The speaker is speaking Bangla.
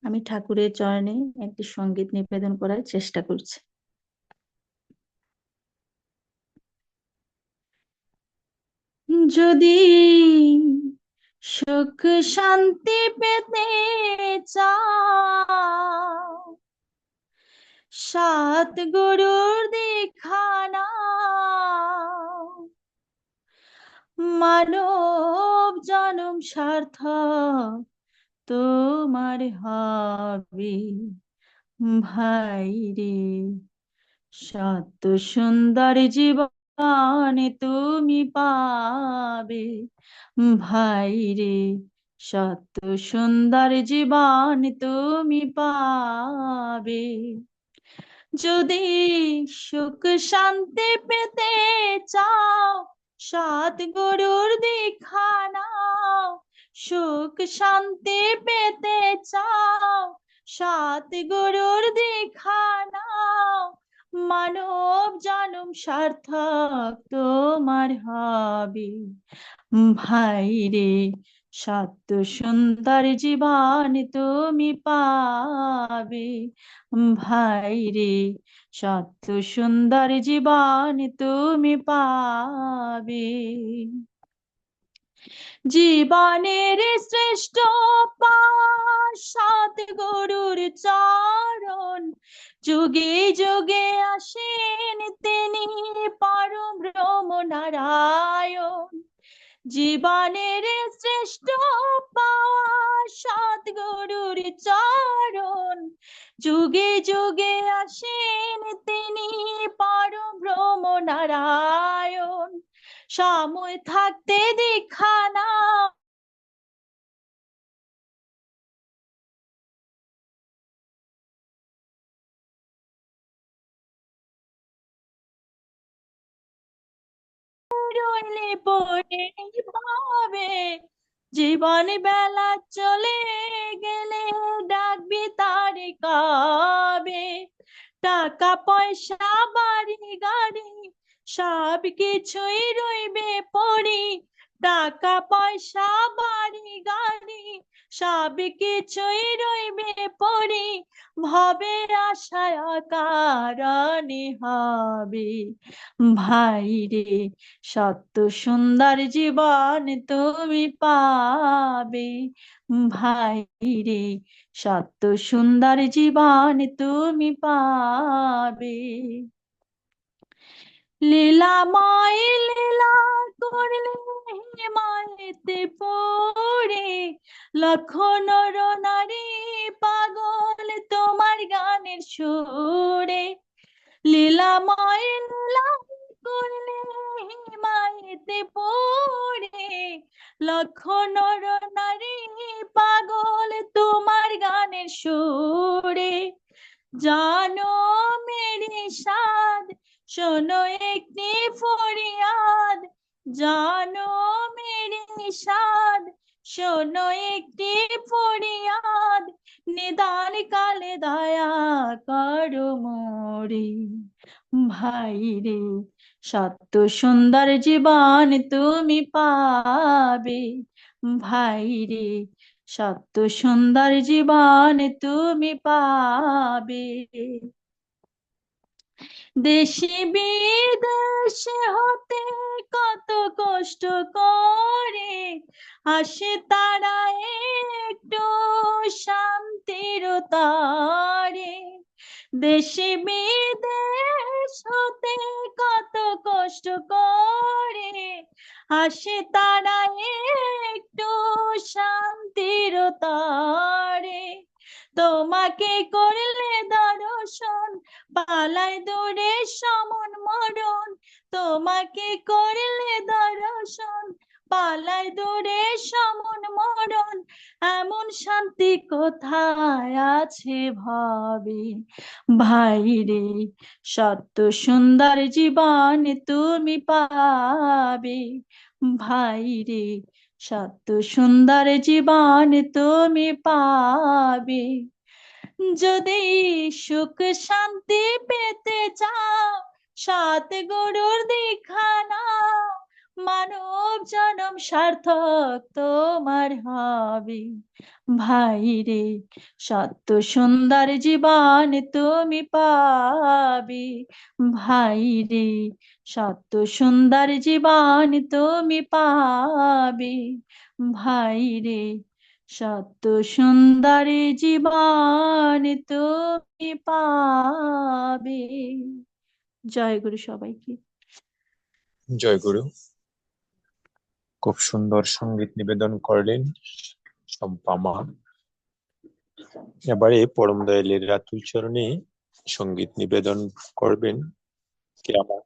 আমি ঠাকুরের চরণে একটি সঙ্গীত নিবেদন করার চেষ্টা করছি। যদি সুখ শান্তি পেতে চাও, সাত গুরুর দীক্ষা নাও। মানব জনম সার্থক তোমার হবে ভাই রে। সত্য সুন্দর জীবন তুমি পাবে ভাই রে। সত্য সুন্দর জীবন তুমি পাবে। যদি সুখ শান্তি পেতে চাও, সদ্গুরুর দীক্ষা নাও। সুখ শান্তি পেতে চাও, সদ্গুরুর দীক্ষা নাও। মানব জনম সার্থক তোমার হবে ভাই রে। সত্য সুন্দর জীবন তুমি পাবে ভাই রে। সত্য সুন্দর জীবন তুমি পাবে। জীবনের শ্রেষ্ঠ পাশ সদ্গুরুর চরণ। যুগে যুগে আসেন তিনি পরম ব্রহ্ম নারায়ণ। জীবনের শ্রেষ্ঠ পাওয়া সদ্গুরুর চরণ। যুগে যুগে আসেন তিনি পরম ব্রহ্ম নারায়ণ। সময় থাকতে দীক্ষা নাও, রইলে পড়ে পাবে। জীবন বেলা চলে গেলে ডাকবি তারে কবে। টাকা পয়সা বাড়ি গাড়ি সব কিছুই রইবে পড়ি। টাকা পয়সা বাড়ি গাড়ি সব কিছুই রইবে পড়ি। ভবের আশায় কারণে হবে ভাই রে। সত্য সুন্দর জীবন তুমি পাবে ভাই রে। সত্য সুন্দর জীবন তুমি পাবে। লীলাময় লীলা করলে মায়েতে পড়ে। লক্ষ নর নারী পাগল তোমার গানের সুরে। লীলাময় লীলা করলে মায়েতে পড়ে। লক্ষ নর নারী পাগল তোমার গানের সুরে। জানো মেরি সাদ শোনো একটি ফরিয়াদ। জানো মেরি সাদ শোনো একটি ফরিয়াদ। নিদান কালে দয়া করো মোরে ভাই রে। সত্য সুন্দর জীবন তুমি পাবে ভাই রে। সত্য সুন্দর জীবন তুমি পাবে। দেশে বিদেশে হতে কত কষ্ট করে আসে তারা একটু শান্তির তারে। দেশে বিদেশ হতে কত কষ্ট করে আসে তারা একটু শান্তির তারে। তোমাকে করলে দর্শন পালায় দূরে সমন মরণ। তোমাকে করলে দর্শন পালায় দূরে সমন মরণ। এমন শান্তি কোথায় আছে ভাবে ভাই রে। সত্য সুন্দর জীবন তুমি পাবে ভাই রে। সত্য সুন্দর জীবন তুমি পাবে। যদি সুখ শান্তি পেতে চাও, সৎগুরুর দীক্ষা নাও। মানব জনম সার্থক তোমার হবে। ভাই রে, সত্য সুন্দর জীবন তুমি পাবে। ভাই রে, সত্য সুন্দর জীবন তুমি পাবে। ভাই রে, সত্য সুন্দর জীবন তুমি পাবে। জয় গুরু সবাইকে। জয় গুরু। খুব সুন্দর সঙ্গীত নিবেদন করলেন শম্পা মা। এবারে পরম দয়ালের রাতুল চরণে সঙ্গীত নিবেদন করবেন কে আমার